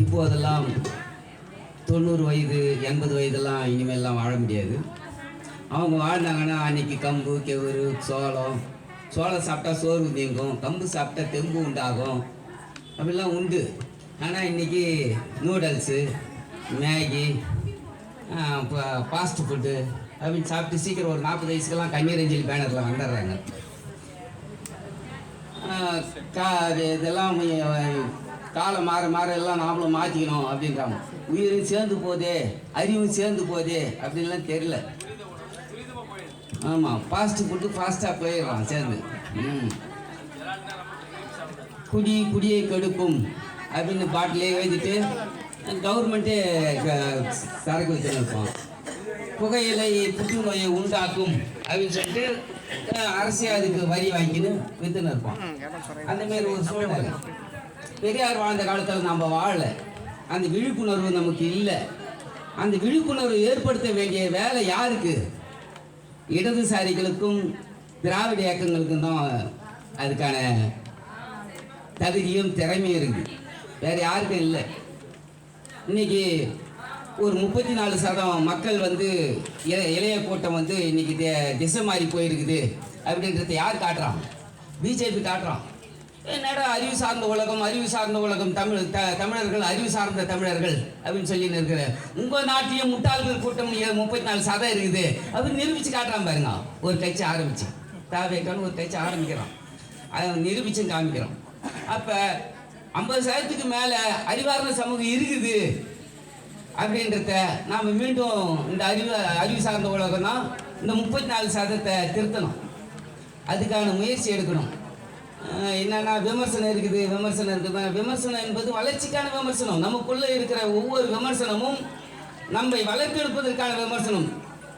இப்போதெல்லாம் 90 வயது 80 வயதெல்லாம் இனிமேல்லாம் வாழ முடியாது. அவங்க வாழ்ந்தாங்கன்னா அன்றைக்கி கம்பு கெவுரு சோளம் சாப்பிட்டா சோறு நீங்கும், கம்பு சாப்பிட்டா தெம்பு உண்டாகும், அப்படிலாம் உண்டு. ஆனால் இன்றைக்கி நூடல்ஸு, மேகி, ஃபாஸ்ட் ஃபுட்டு அப்படின்னு சாப்பிட்டு சீக்கிரம் ஒரு 40 வயசுக்கெல்லாம் கண்ணீர் அஞ்சலி பேனரில் வந்துடுறாங்க. இதெல்லாம் காலம் மாற எல்லாம் நாமளும் மாற்றிக்கணும் அப்படின்றாங்க. உயிரும் சேர்ந்து போதே, அறிவும் சேர்ந்து போதே அப்படின்லாம் தெரியல. ஆமாம், ஃபாஸ்ட்டு ஃபுட்டு ஃபாஸ்ட்டாக போயிடுறான் சேர்ந்து. குடியை கெடுக்கும் அப்படின்னு பாட்டிலே எழுதிட்டு கவர்மெண்ட்டே சரக்கு விற்றுன்னு இருப்போம். புகையிலை புற்றுநோயை உண்டாக்கும் அப்படின்னு சொல்லிட்டு அரசியல் அதுக்கு வரி வாங்கின்னு விற்றுன்னு இருப்போம். அந்தமாரி ஒரு சூழ்நிலை. பெரியார் வாழ்ந்த காலத்தில் நம்ம வாழலை, அந்த விழிப்புணர்வு நமக்கு இல்லை. அந்த விழிப்புணர்வு ஏற்படுத்த வேண்டிய வேலை யாருக்கு? இடதுசாரிகளுக்கும் திராவிட இயக்கங்களுக்கும் தான் அதுக்கான தகுதியும் திறமையும் இருக்குது, வேறு யாருக்கும் இல்லை. இன்னைக்கு ஒரு 34% மக்கள் இளைய கூட்டம் இன்னைக்கு திசை மாறி போயிருக்குது அப்படின்றத யார் காட்டுறான்? பிஜேபி காட்டுறான். என்னடா அறிவு சார்ந்த உலகம், தமிழர்கள் அறிவு சார்ந்த தமிழர்கள் அப்படின்னு சொல்லி இருக்கிற உங்கள் நாட்டிலையும் முட்டாள்கள் கூட்டம் 34% இருக்குது அப்படின்னு நிரூபித்து காட்டுறான் பாருங்க. ஒரு கட்சி ஆரம்பிச்சு தாவேக்கான்னு ஒரு கட்சி ஆரம்பிக்கிறான், அதை நிரூபிச்சும் காமிக்கிறோம். அப்போ 50%க்கு மேலே அறிவார்ந்த சமூகம் இருக்குது அப்படின்றத நாம் மீண்டும் இந்த அறிவு சார்ந்த உலகம்னா இந்த 34% திருத்தணும். அதுக்கான முயற்சி எடுக்கணும். என்னன்னா விமர்சனம் இருக்குது. விமர்சனம் என்பது வளர்ச்சிக்கான விமர்சனம். நமக்குள்ளே இருக்கிற ஒவ்வொரு விமர்சனமும் நம்மை வளர்த்தெடுப்பதற்கான விமர்சனம்.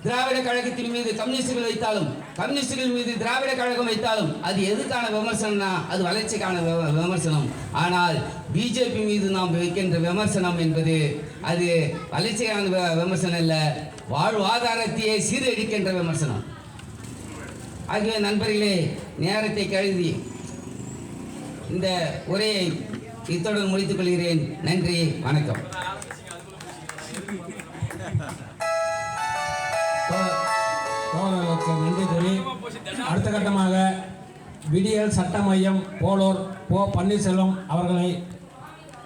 திராவிட கழகத்தின் மீது கம்யூனிஸ்டுகள் வைத்தாலும், கம்யூனிஸ்டுகள் மீது திராவிட கழகம் வைத்தாலும் அது எதுக்கான விமர்சனம்னா அது வளர்ச்சிக்கான விமர்சனம். ஆனால் பிஜேபி மீது நாம் வைக்கின்ற விமர்சனம் என்பது அது வளர்ச்சிக்கான விமர்சனம் இல்லை, வாழ்வாதாரத்தையே சீரழிக்கின்ற விமர்சனம். ஆகிய நண்பர்களே, நேரத்தை கருதி இந்த உரையை இத்துடன் முடித்துக் கொள்கிறேன். நன்றி, வணக்கம். நன்றி கூறி அடுத்த கட்டமாக விடியல் சட்ட மையம் போலூர் பன்னீர்செல்வம் அவர்களை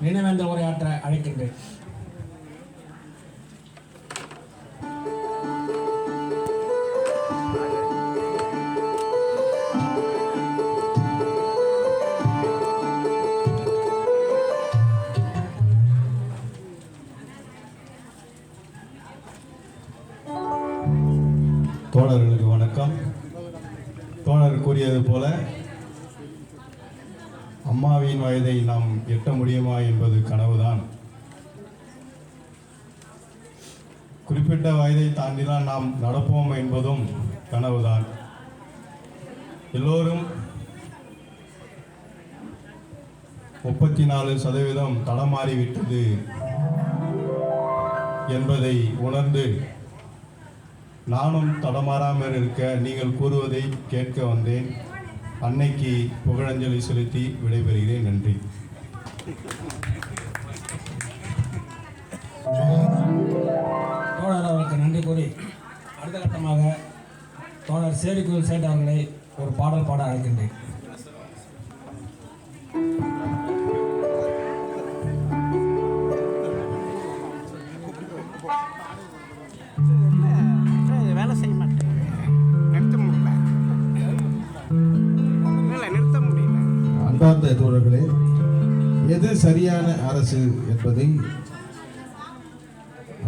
நினைவேந்தல் உரையாற்ற அழைக்கின்றேன். தோழர்களுக்கு வணக்கம். தோழர் கூறியது போல அம்மாவின் வயதை நாம் எட்ட முடியுமா என்பது கனவுதான். குறிப்பிட்ட வயதை தாண்டிதான் நாம் நடப்போம் என்பதும் கனவுதான். எல்லோரும் 34% தடமாறிவிட்டது என்பதை உணர்ந்து நானும் தடமாறாமல் இருக்க நீங்கள் கூறுவதை கேட்க வந்தேன். அன்னைக்கு புகழஞ்சலி செலுத்தி விடைபெறுகிறேன். நன்றி. தோழர் அவர்களுக்கு நன்றி கூறி அடுத்த கட்டமாக தோழர் சேரிக்குள் சேட் அவர்களை ஒரு பாடல் பாட அழைக்கின்றேன். அன்பார்ந்த தோழர்களே, எது சரியான அரசு என்பதை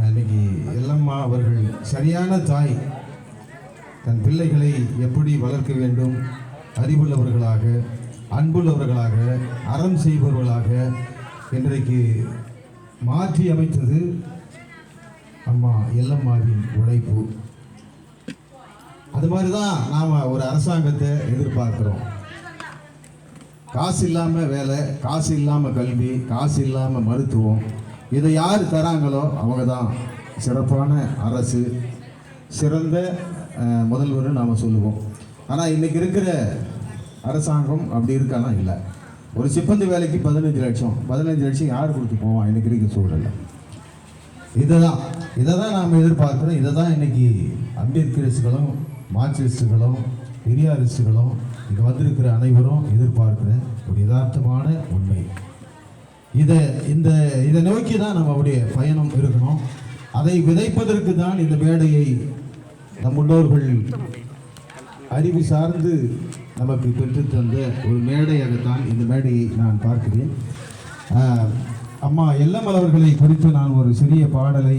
இன்னைக்கு எல்லம்மா அவர்கள் சரியான தாய் தன் பிள்ளைகளை எப்படி வளர்க்க வேண்டும், அறிவுள்ளவர்களாக, அன்புள்ளவர்களாக, அறம் செய்பவர்களாக இன்றைக்கு மாற்றி அமைத்தது அம்மா எல்லம்மாவின் உழைப்பு. அது மாதிரி தான் நாம் ஒரு அரசாங்கத்தை எதிர்பார்க்கிறோம். காசு இல்லாமல் வேலை, காசு இல்லாமல் கல்வி, காசு இல்லாமல் மருத்துவம், இதை யார் தராங்களோ அவங்க தான் சிறப்பான அரசு, சிறந்த முதல்வர்னு நாம் சொல்லுவோம். ஆனால் இன்றைக்கி இருக்கிற அரசாங்கம் அப்படி இருக்கலாம் இல்லை. ஒரு சிப்பந்தி வேலைக்கு 15 லட்சம் 15 லட்சம் யார் கொடுத்து போவான் இன்னைக்கு இருக்க சூழல்ல? இதை தான் நாம் எதிர்பார்க்குறோம். இதை தான் இன்னைக்கு அம்பேத்கரிஸ்டுகளும் மார்க்சிஸ்டுகளும் பெரியாரிஸ்டுகளும் இங்கே வந்திருக்கிற அனைவரும் எதிர்பார்க்கிற ஒரு யதார்த்தமான உண்மை. இதை நோக்கி தான் நம்மளுடைய பயணம் இருக்கணும். அதை விதைப்பதற்கு தான் இந்த மேடையை நம் முன்னோர்கள் அறிவு சார்ந்து நமக்கு பெற்றுத்தந்த ஒரு மேடையாகத்தான் இந்த மேடையை நான் பார்க்கிறேன். அம்மா எல்லம்மல் அவர்களை குறித்து நான் ஒரு சிறிய பாடலை